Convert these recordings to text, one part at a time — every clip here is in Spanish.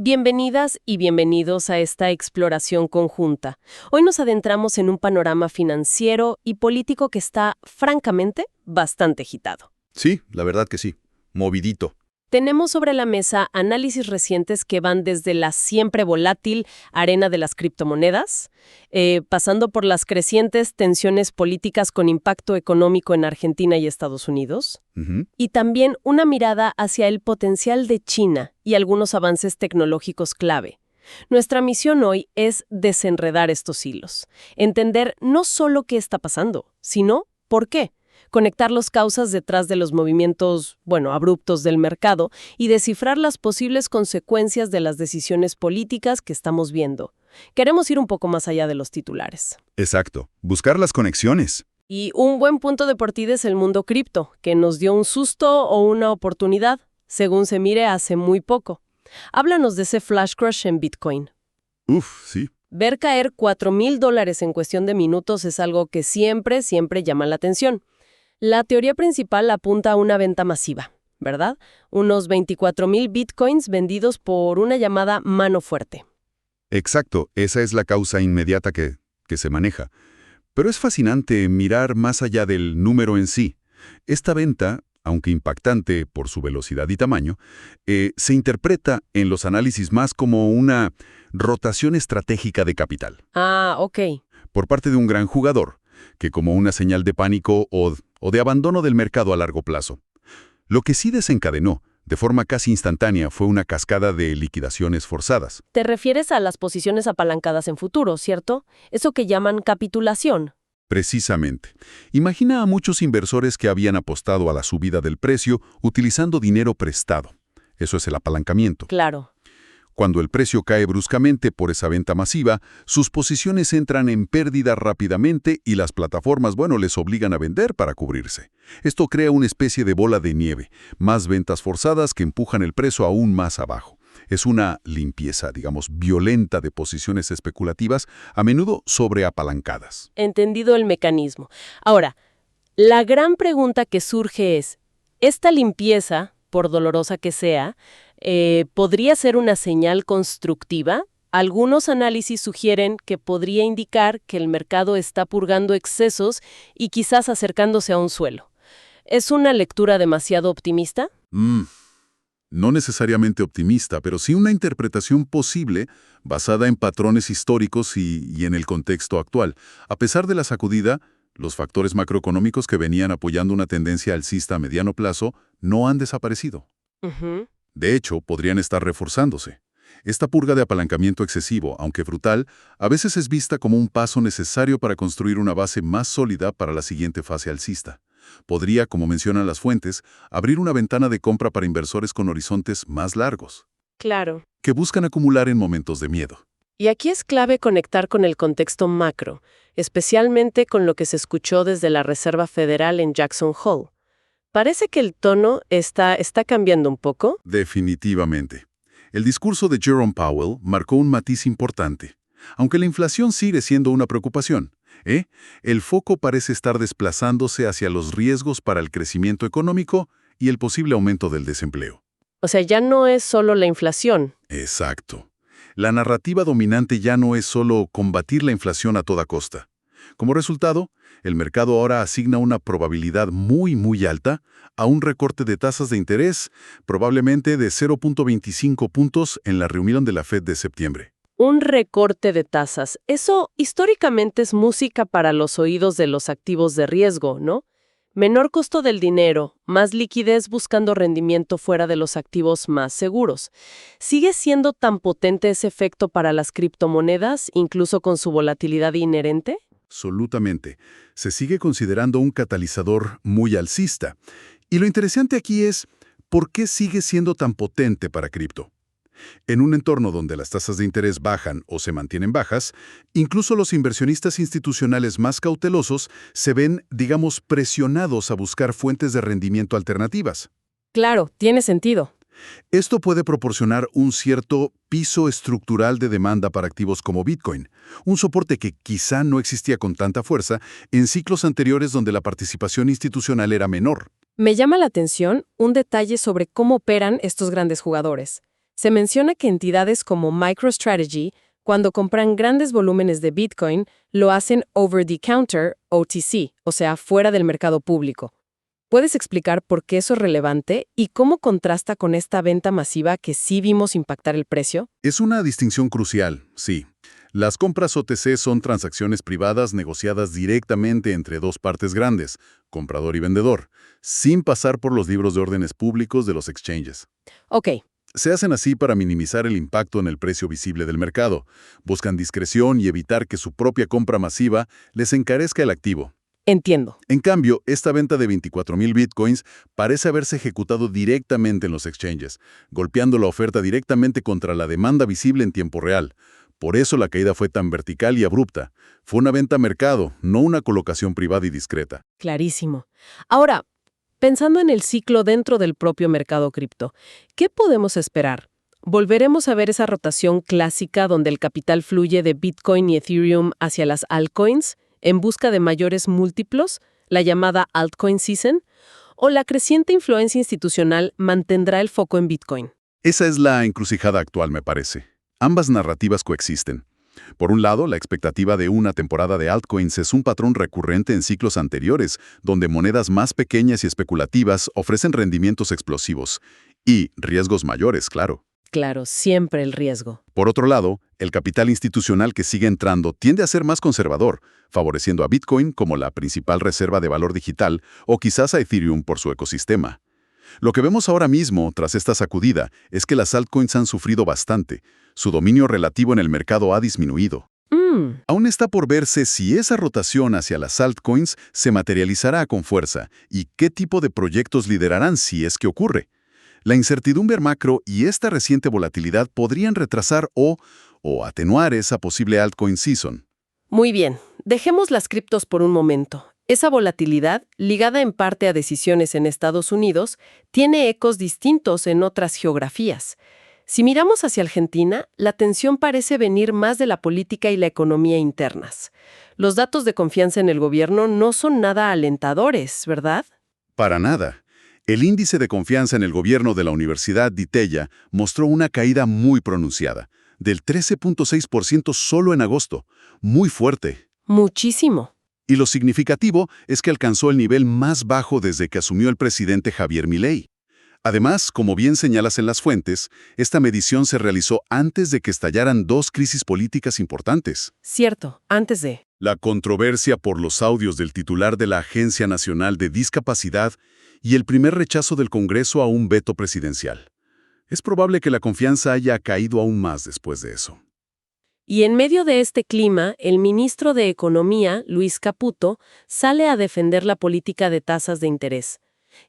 Bienvenidas y bienvenidos a esta exploración conjunta. Hoy nos adentramos en un panorama financiero y político que está, francamente, bastante agitado. Sí, la verdad que sí. Movidito. Tenemos sobre la mesa análisis recientes que van desde la siempre volátil arena de las criptomonedas, pasando por las crecientes tensiones políticas con impacto económico en Argentina y Estados Unidos, y también una mirada hacia el potencial de China y algunos avances tecnológicos clave. Nuestra misión hoy es desenredar estos hilos, entender no solo qué está pasando, sino por qué. Conectar las causas detrás de los movimientos, abruptos del mercado y descifrar las posibles consecuencias de las decisiones políticas que estamos viendo. Queremos ir un poco más allá de los titulares. Exacto. Buscar las conexiones. Y un buen punto de partida es el mundo cripto, que nos dio un susto o una oportunidad, según se mire hace muy poco. Háblanos de ese flash crash en Bitcoin. Sí. Ver caer $4,000 en cuestión de minutos es algo que siempre llama la atención. La teoría principal apunta a una venta masiva, ¿verdad? Unos 24,000 bitcoins vendidos por una llamada mano fuerte. Exacto. Esa es la causa inmediata que se maneja. Pero es fascinante mirar más allá del número en sí. Esta venta, aunque impactante por su velocidad y tamaño, se interpreta en los análisis más como una rotación estratégica de capital. Ok. Por parte de un gran jugador, que como una señal de pánico o de abandono del mercado a largo plazo. Lo que sí desencadenó, de forma casi instantánea, fue una cascada de liquidaciones forzadas. Te refieres a las posiciones apalancadas en futuro, ¿cierto? Eso que llaman capitulación. Precisamente. Imagina a muchos inversores que habían apostado a la subida del precio utilizando dinero prestado. Eso es el apalancamiento. Claro. Cuando el precio cae bruscamente por esa venta masiva, sus posiciones entran en pérdida rápidamente y las plataformas, les obligan a vender para cubrirse. Esto crea una especie de bola de nieve, más ventas forzadas que empujan el precio aún más abajo. Es una limpieza, violenta de posiciones especulativas, a menudo sobreapalancadas. Entendido el mecanismo. Ahora, la gran pregunta que surge es, ¿esta limpieza, por dolorosa que sea, podría ser una señal constructiva? Algunos análisis sugieren que podría indicar que el mercado está purgando excesos y quizás acercándose a un suelo. ¿Es una lectura demasiado optimista? No necesariamente optimista, pero sí una interpretación posible basada en patrones históricos y en el contexto actual. A pesar de la sacudida, los factores macroeconómicos que venían apoyando una tendencia alcista a mediano plazo no han desaparecido. De hecho, podrían estar reforzándose. Esta purga de apalancamiento excesivo, aunque brutal, a veces es vista como un paso necesario para construir una base más sólida para la siguiente fase alcista. Podría, como mencionan las fuentes, abrir una ventana de compra para inversores con horizontes más largos. Claro. Que buscan acumular en momentos de miedo. Y aquí es clave conectar con el contexto macro, especialmente con lo que se escuchó desde la Reserva Federal en Jackson Hole. Parece que el tono está cambiando un poco. Definitivamente. El discurso de Jerome Powell marcó un matiz importante. Aunque la inflación sigue siendo una preocupación, el foco parece estar desplazándose hacia los riesgos para el crecimiento económico y el posible aumento del desempleo. O sea, ya no es solo la inflación. Exacto. La narrativa dominante ya no es solo combatir la inflación a toda costa. Como resultado, el mercado ahora asigna una probabilidad muy alta a un recorte de tasas de interés, probablemente de 0.25 puntos en la reunión de la Fed de septiembre. Un recorte de tasas. Eso históricamente es música para los oídos de los activos de riesgo, ¿no? Menor costo del dinero, más liquidez buscando rendimiento fuera de los activos más seguros. ¿Sigue siendo tan potente ese efecto para las criptomonedas, incluso con su volatilidad inherente? Absolutamente. Se sigue considerando un catalizador muy alcista. Y lo interesante aquí es, ¿por qué sigue siendo tan potente para cripto? En un entorno donde las tasas de interés bajan o se mantienen bajas, incluso los inversionistas institucionales más cautelosos se ven, presionados a buscar fuentes de rendimiento alternativas. Claro, tiene sentido. Esto puede proporcionar un cierto piso estructural de demanda para activos como Bitcoin, un soporte que quizá no existía con tanta fuerza en ciclos anteriores donde la participación institucional era menor. Me llama la atención un detalle sobre cómo operan estos grandes jugadores. Se menciona que entidades como MicroStrategy, cuando compran grandes volúmenes de Bitcoin, lo hacen over the counter, OTC, o sea, fuera del mercado público. ¿Puedes explicar por qué eso es relevante y cómo contrasta con esta venta masiva que sí vimos impactar el precio? Es una distinción crucial, sí. Las compras OTC son transacciones privadas negociadas directamente entre dos partes grandes, comprador y vendedor, sin pasar por los libros de órdenes públicos de los exchanges. Ok, Se hacen así para minimizar el impacto en el precio visible del mercado. Buscan discreción y evitar que su propia compra masiva les encarezca el activo. entiendo. En cambio, esta venta de 24,000 bitcoins parece haberse ejecutado directamente en los exchanges, golpeando la oferta directamente contra la demanda visible en tiempo real. Por eso la caída fue tan vertical y abrupta. Fue una venta a mercado, no una colocación privada y discreta. Clarísimo. Ahora, pensando en el ciclo dentro del propio mercado cripto, ¿qué podemos esperar? ¿Volveremos a ver esa rotación clásica donde el capital fluye de Bitcoin y Ethereum hacia las altcoins en busca de mayores múltiplos, la llamada altcoin season? ¿O la creciente influencia institucional mantendrá el foco en Bitcoin? Esa es la encrucijada actual, me parece. Ambas narrativas coexisten. Por un lado, la expectativa de una temporada de altcoins es un patrón recurrente en ciclos anteriores, donde monedas más pequeñas y especulativas ofrecen rendimientos explosivos. Y riesgos mayores, claro. Claro, siempre el riesgo. Por otro lado, el capital institucional que sigue entrando tiende a ser más conservador, favoreciendo a Bitcoin como la principal reserva de valor digital o quizás a Ethereum por su ecosistema. Lo que vemos ahora mismo, tras esta sacudida, es que las altcoins han sufrido bastante. Su dominio relativo en el mercado ha disminuido. Aún está por verse si esa rotación hacia las altcoins se materializará con fuerza y qué tipo de proyectos liderarán si es que ocurre. La incertidumbre macro y esta reciente volatilidad podrían retrasar o atenuar esa posible altcoin season. Muy bien, dejemos las criptos por un momento. Esa volatilidad, ligada en parte a decisiones en Estados Unidos, tiene ecos distintos en otras geografías. Si miramos hacia Argentina, la tensión parece venir más de la política y la economía internas. Los datos de confianza en el gobierno no son nada alentadores, ¿verdad? Para nada. El índice de confianza en el gobierno de la Universidad de Itella mostró una caída muy pronunciada, del 13.6% solo en agosto, muy fuerte. Muchísimo. Y lo significativo es que alcanzó el nivel más bajo desde que asumió el presidente Javier Milei. Además, como bien señalas en las fuentes, esta medición se realizó antes de que estallaran dos crisis políticas importantes. Cierto, antes de... La controversia por los audios del titular de la Agencia Nacional de Discapacidad y el primer rechazo del Congreso a un veto presidencial. Es probable que la confianza haya caído aún más después de eso. Y en medio de este clima, el ministro de Economía, Luis Caputo, sale a defender la política de tasas de interés,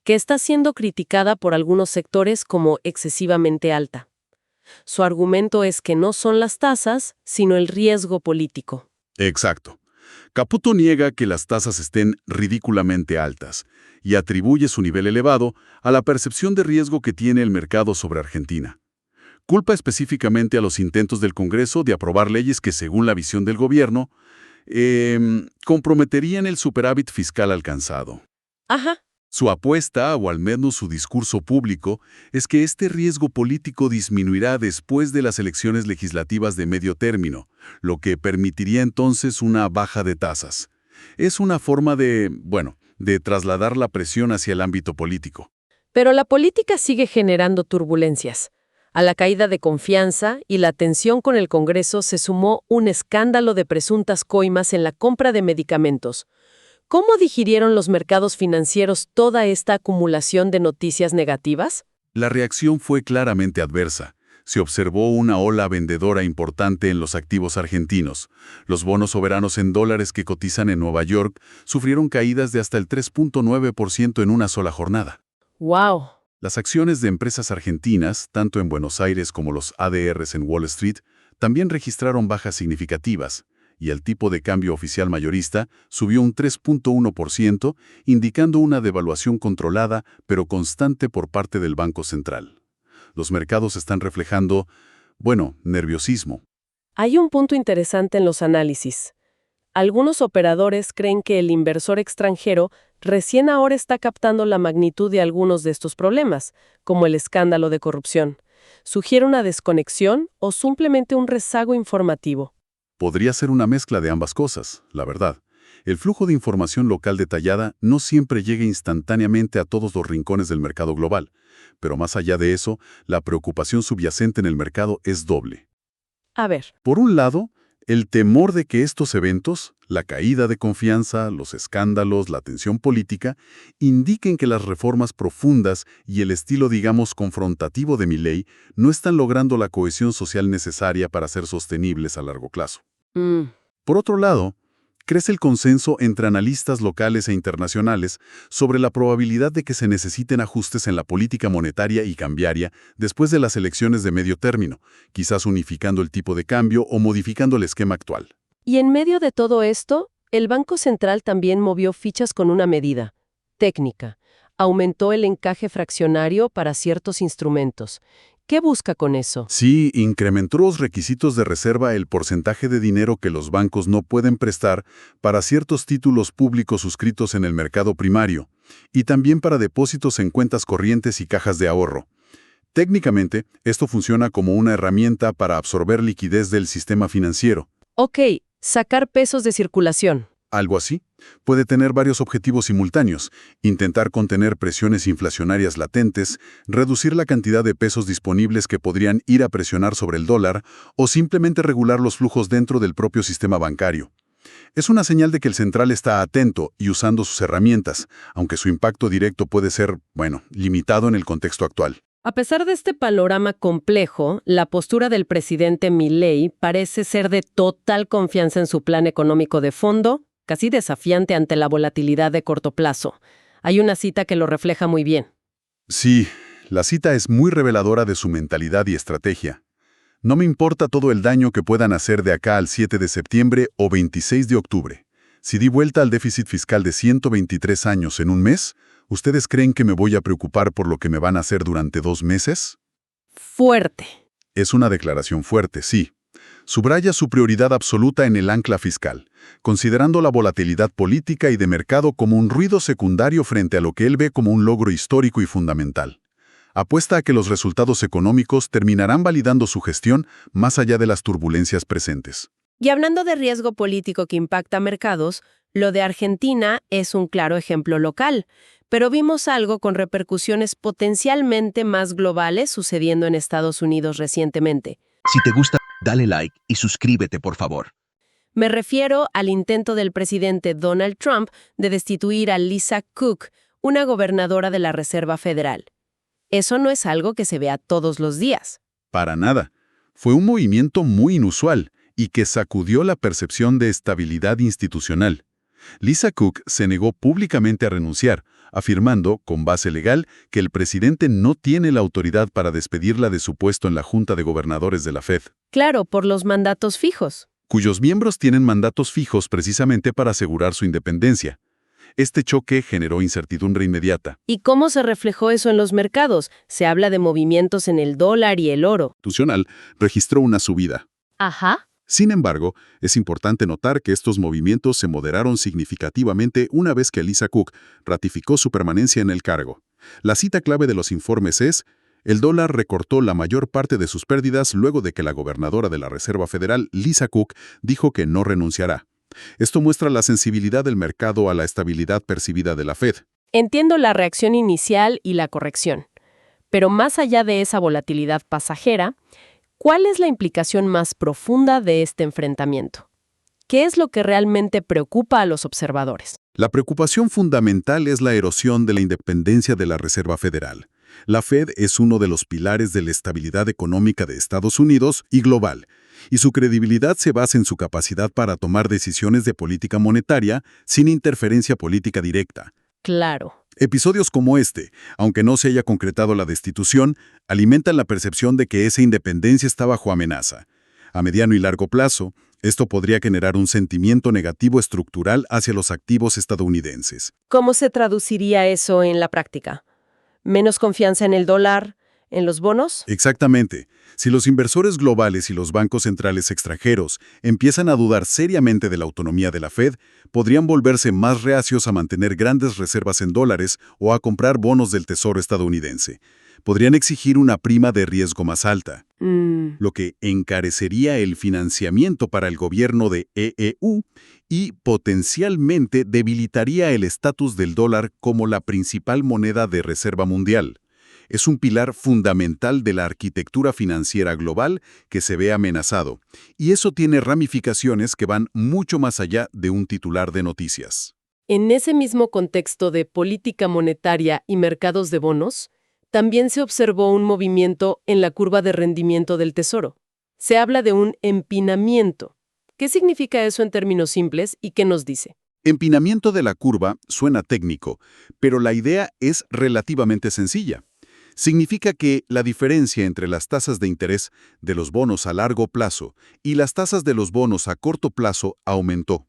que está siendo criticada por algunos sectores como excesivamente alta. Su argumento es que no son las tasas, sino el riesgo político. Exacto. Caputo niega que las tasas estén ridículamente altas y atribuye su nivel elevado a la percepción de riesgo que tiene el mercado sobre Argentina. Culpa específicamente a los intentos del Congreso de aprobar leyes que, según la visión del gobierno, comprometerían el superávit fiscal alcanzado. Ajá. Su apuesta, o al menos su discurso público, es que este riesgo político disminuirá después de las elecciones legislativas de medio término, lo que permitiría entonces una baja de tasas. Es una forma de trasladar la presión hacia el ámbito político. Pero la política sigue generando turbulencias. A la caída de confianza y la tensión con el Congreso se sumó un escándalo de presuntas coimas en la compra de medicamentos. ¿Cómo digirieron los mercados financieros toda esta acumulación de noticias negativas? La reacción fue claramente adversa. Se observó una ola vendedora importante en los activos argentinos. Los bonos soberanos en dólares que cotizan en Nueva York sufrieron caídas de hasta el 3.9% en una sola jornada. ¡Wow! Las acciones de empresas argentinas, tanto en Buenos Aires como los ADRs en Wall Street, también registraron bajas significativas, y el tipo de cambio oficial mayorista subió un 3.1%, indicando una devaluación controlada pero constante por parte del Banco Central. Los mercados están reflejando, nerviosismo. Hay un punto interesante en los análisis. Algunos operadores creen que el inversor extranjero recién ahora está captando la magnitud de algunos de estos problemas, como el escándalo de corrupción. ¿Sugiere una desconexión o simplemente un rezago informativo? Podría ser una mezcla de ambas cosas, la verdad. El flujo de información local detallada no siempre llega instantáneamente a todos los rincones del mercado global, pero más allá de eso, la preocupación subyacente en el mercado es doble. A ver. Por un lado, el temor de que estos eventos, la caída de confianza, los escándalos, la tensión política, indiquen que las reformas profundas y el estilo, digamos, confrontativo de Milei no están logrando la cohesión social necesaria para ser sostenibles a largo plazo. Por otro lado, crece el consenso entre analistas locales e internacionales sobre la probabilidad de que se necesiten ajustes en la política monetaria y cambiaria después de las elecciones de medio término, quizás unificando el tipo de cambio o modificando el esquema actual. Y en medio de todo esto, el Banco Central también movió fichas con una medida técnica. Aumentó el encaje fraccionario para ciertos instrumentos. ¿Qué busca con eso? Sí, incrementó los requisitos de reserva, el porcentaje de dinero que los bancos no pueden prestar para ciertos títulos públicos suscritos en el mercado primario, y también para depósitos en cuentas corrientes y cajas de ahorro. Técnicamente, esto funciona como una herramienta para absorber liquidez del sistema financiero. Ok, sacar pesos de circulación. Algo así. Puede tener varios objetivos simultáneos: intentar contener presiones inflacionarias latentes, reducir la cantidad de pesos disponibles que podrían ir a presionar sobre el dólar, o simplemente regular los flujos dentro del propio sistema bancario. Es una señal de que el central está atento y usando sus herramientas, aunque su impacto directo puede ser, limitado en el contexto actual. A pesar de este panorama complejo, la postura del presidente Milei parece ser de total confianza en su plan económico de fondo, casi desafiante ante la volatilidad de corto plazo. Hay una cita que lo refleja muy bien. Sí, la cita es muy reveladora de su mentalidad y estrategia. No me importa todo el daño que puedan hacer de acá al 7 de septiembre o 26 de octubre. Si di vuelta al déficit fiscal de 123 años en un mes, ¿ustedes creen que me voy a preocupar por lo que me van a hacer durante 2 meses? Fuerte. Es una declaración fuerte, sí. Subraya su prioridad absoluta en el ancla fiscal, considerando la volatilidad política y de mercado como un ruido secundario frente a lo que él ve como un logro histórico y fundamental. Apuesta a que los resultados económicos terminarán validando su gestión más allá de las turbulencias presentes. Y hablando de riesgo político que impacta mercados, lo de Argentina es un claro ejemplo local, pero vimos algo con repercusiones potencialmente más globales sucediendo en Estados Unidos recientemente. Si te gusta, dale like y suscríbete, por favor. Me refiero al intento del presidente Donald Trump de destituir a Lisa Cook, una gobernadora de la Reserva Federal. Eso no es algo que se vea todos los días. Para nada. Fue un movimiento muy inusual y que sacudió la percepción de estabilidad institucional. Lisa Cook se negó públicamente a renunciar, afirmando, con base legal, que el presidente no tiene la autoridad para despedirla de su puesto en la Junta de Gobernadores de la Fed. Claro, por los mandatos fijos. Cuyos miembros tienen mandatos fijos precisamente para asegurar su independencia. Este choque generó incertidumbre inmediata. ¿Y cómo se reflejó eso en los mercados? Se habla de movimientos en el dólar y el oro. Institucional registró una subida. Ajá. Sin embargo, es importante notar que estos movimientos se moderaron significativamente una vez que Lisa Cook ratificó su permanencia en el cargo. La cita clave de los informes es: el dólar recortó la mayor parte de sus pérdidas luego de que la gobernadora de la Reserva Federal, Lisa Cook, dijo que no renunciará. Esto muestra la sensibilidad del mercado a la estabilidad percibida de la Fed. Entiendo la reacción inicial y la corrección. Pero más allá de esa volatilidad pasajera, ¿cuál es la implicación más profunda de este enfrentamiento? ¿Qué es lo que realmente preocupa a los observadores? La preocupación fundamental es la erosión de la independencia de la Reserva Federal. La Fed es uno de los pilares de la estabilidad económica de Estados Unidos y global, y su credibilidad se basa en su capacidad para tomar decisiones de política monetaria sin interferencia política directa. Claro. Episodios como este, aunque no se haya concretado la destitución, alimentan la percepción de que esa independencia está bajo amenaza. A mediano y largo plazo, esto podría generar un sentimiento negativo estructural hacia los activos estadounidenses. ¿Cómo se traduciría eso en la práctica? ¿Menos confianza en el dólar, en los bonos? Exactamente. Si los inversores globales y los bancos centrales extranjeros empiezan a dudar seriamente de la autonomía de la Fed, podrían volverse más reacios a mantener grandes reservas en dólares o a comprar bonos del Tesoro estadounidense. podrían exigir una prima de riesgo más alta, Mm, lo que encarecería el financiamiento para el gobierno de EEU y potencialmente debilitaría el estatus del dólar como la principal moneda de reserva mundial. Es un pilar fundamental de la arquitectura financiera global que se ve amenazado, y eso tiene ramificaciones que van mucho más allá de un titular de noticias. En ese mismo contexto de política monetaria y mercados de bonos, también se observó un movimiento en la curva de rendimiento del Tesoro. Se habla de un empinamiento. ¿Qué significa eso en términos simples y qué nos dice? Empinamiento de la curva suena técnico, pero la idea es relativamente sencilla. Significa que la diferencia entre las tasas de interés de los bonos a largo plazo y las tasas de los bonos a corto plazo aumentó.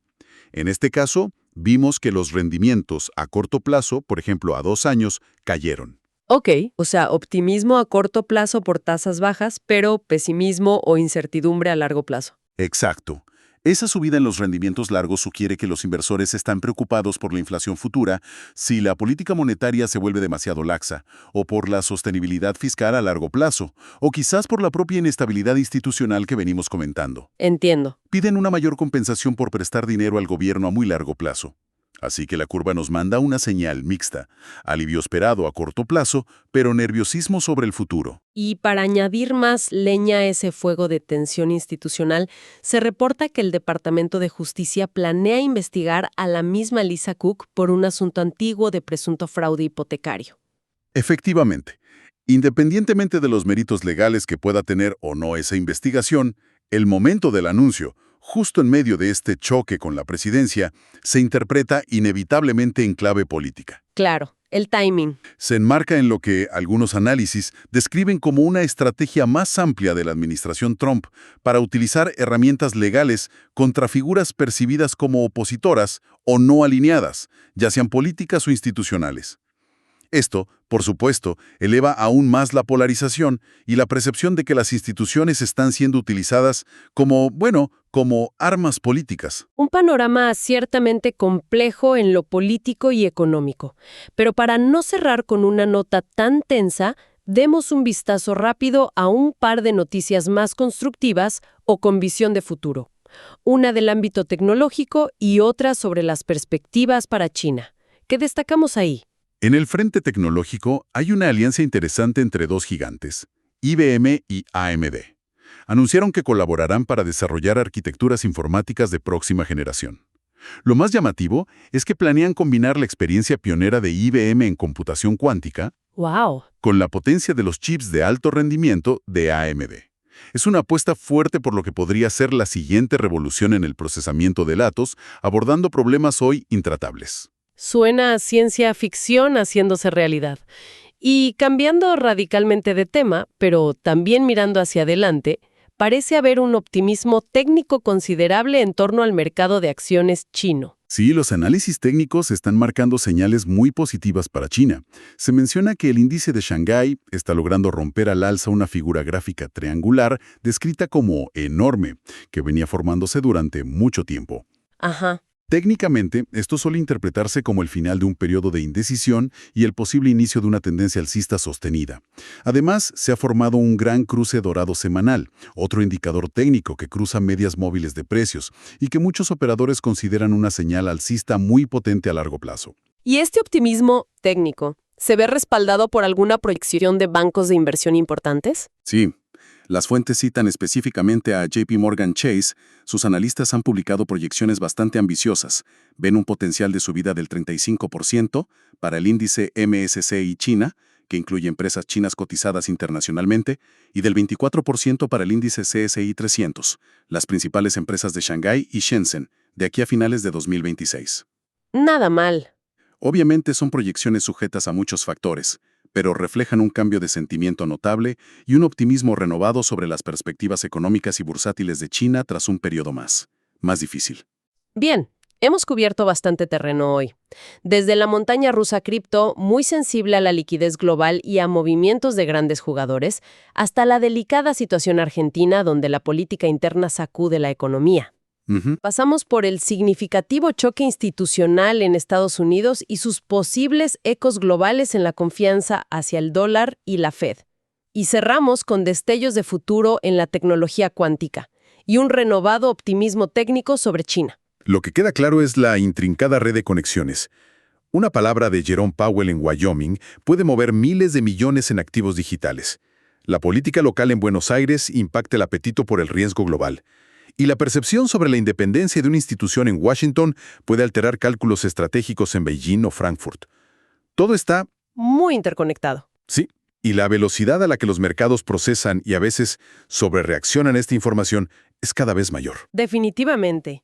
En este caso, vimos que los rendimientos a corto plazo, por ejemplo a 2 años, cayeron. Ok, o sea, optimismo a corto plazo por tasas bajas, pero pesimismo o incertidumbre a largo plazo. Exacto. Esa subida en los rendimientos largos sugiere que los inversores están preocupados por la inflación futura si la política monetaria se vuelve demasiado laxa, o por la sostenibilidad fiscal a largo plazo, o quizás por la propia inestabilidad institucional que venimos comentando. Entiendo. Piden una mayor compensación por prestar dinero al gobierno a muy largo plazo. Así que la curva nos manda una señal mixta, alivio esperado a corto plazo, pero nerviosismo sobre el futuro. Y para añadir más leña a ese fuego de tensión institucional, se reporta que el Departamento de Justicia planea investigar a la misma Lisa Cook por un asunto antiguo de presunto fraude hipotecario. Efectivamente, independientemente de los méritos legales que pueda tener o no esa investigación, el momento del anuncio, justo en medio de este choque con la presidencia, se interpreta inevitablemente en clave política. Claro, el timing. Se enmarca en lo que algunos análisis describen como una estrategia más amplia de la administración Trump para utilizar herramientas legales contra figuras percibidas como opositoras o no alineadas, ya sean políticas o institucionales. Esto, por supuesto, eleva aún más la polarización y la percepción de que las instituciones están siendo utilizadas como armas políticas. Un panorama ciertamente complejo en lo político y económico. Pero para no cerrar con una nota tan tensa, demos un vistazo rápido a un par de noticias más constructivas o con visión de futuro. Una del ámbito tecnológico y otra sobre las perspectivas para China. ¿Qué destacamos ahí? En el frente tecnológico hay una alianza interesante entre dos gigantes, IBM y AMD. Anunciaron que colaborarán para desarrollar arquitecturas informáticas de próxima generación. Lo más llamativo es que planean combinar la experiencia pionera de IBM en computación cuántica ¡Wow! con la potencia de los chips de alto rendimiento de AMD. Es una apuesta fuerte por lo que podría ser la siguiente revolución en el procesamiento de datos, abordando problemas hoy intratables. Suena a ciencia ficción haciéndose realidad. Y cambiando radicalmente de tema, pero también mirando hacia adelante, parece haber un optimismo técnico considerable en torno al mercado de acciones chino. Sí, los análisis técnicos están marcando señales muy positivas para China. Se menciona que el índice de Shanghái está logrando romper al alza una figura gráfica triangular descrita como enorme, que venía formándose durante mucho tiempo. Ajá. Técnicamente, esto suele interpretarse como el final de un periodo de indecisión y el posible inicio de una tendencia alcista sostenida. Además, se ha formado un gran cruce dorado semanal, otro indicador técnico que cruza medias móviles de precios y que muchos operadores consideran una señal alcista muy potente a largo plazo. ¿Y este optimismo técnico se ve respaldado por alguna proyección de bancos de inversión importantes? Sí. Las fuentes citan específicamente a JP Morgan Chase. Sus analistas han publicado proyecciones bastante ambiciosas. Ven un potencial de subida del 35% para el índice MSCI China, que incluye empresas chinas cotizadas internacionalmente, y del 24% para el índice CSI 300, las principales empresas de Shanghái y Shenzhen, de aquí a finales de 2026. Nada mal. Obviamente son proyecciones sujetas a muchos factores, pero reflejan un cambio de sentimiento notable y un optimismo renovado sobre las perspectivas económicas y bursátiles de China tras un periodo más difícil. Bien, hemos cubierto bastante terreno hoy. Desde la montaña rusa cripto, muy sensible a la liquidez global y a movimientos de grandes jugadores, hasta la delicada situación argentina donde la política interna sacude la economía. Ujú. Pasamos por el significativo choque institucional en Estados Unidos y sus posibles ecos globales en la confianza hacia el dólar y la Fed. Y cerramos con destellos de futuro en la tecnología cuántica y un renovado optimismo técnico sobre China. Lo que queda claro es la intrincada red de conexiones. Una palabra de Jerome Powell en Wyoming puede mover miles de millones en activos digitales. La política local en Buenos Aires impacta el apetito por el riesgo global. Y la percepción sobre la independencia de una institución en Washington puede alterar cálculos estratégicos en Beijing o Frankfurt. Todo está, Muy interconectado. sí, y la velocidad a la que los mercados procesan y a veces sobrereaccionan a esta información es cada vez mayor. Definitivamente.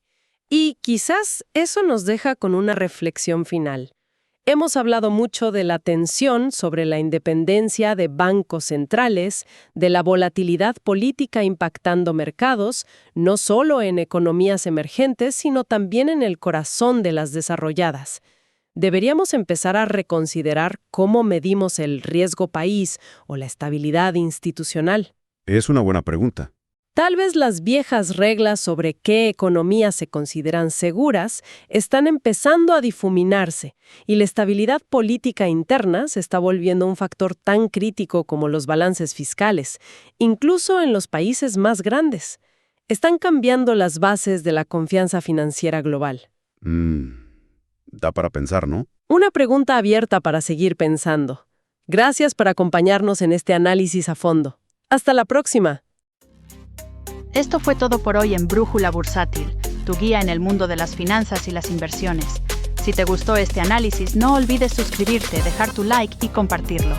Y quizás eso nos deja con una reflexión final. Hemos hablado mucho de la tensión sobre la independencia de bancos centrales, de la volatilidad política impactando mercados, no solo en economías emergentes, sino también en el corazón de las desarrolladas. Deberíamos empezar a reconsiderar cómo medimos el riesgo país o la estabilidad institucional. Es una buena pregunta. Tal vez las viejas reglas sobre qué economías se consideran seguras están empezando a difuminarse y la estabilidad política interna se está volviendo un factor tan crítico como los balances fiscales, incluso en los países más grandes. Están cambiando las bases de la confianza financiera global. Da para pensar, ¿no? Una pregunta abierta para seguir pensando. Gracias por acompañarnos en este análisis a fondo. Hasta la próxima. Esto fue todo por hoy en Brújula Bursátil, tu guía en el mundo de las finanzas y las inversiones. Si te gustó este análisis, no olvides suscribirte, dejar tu like y compartirlo.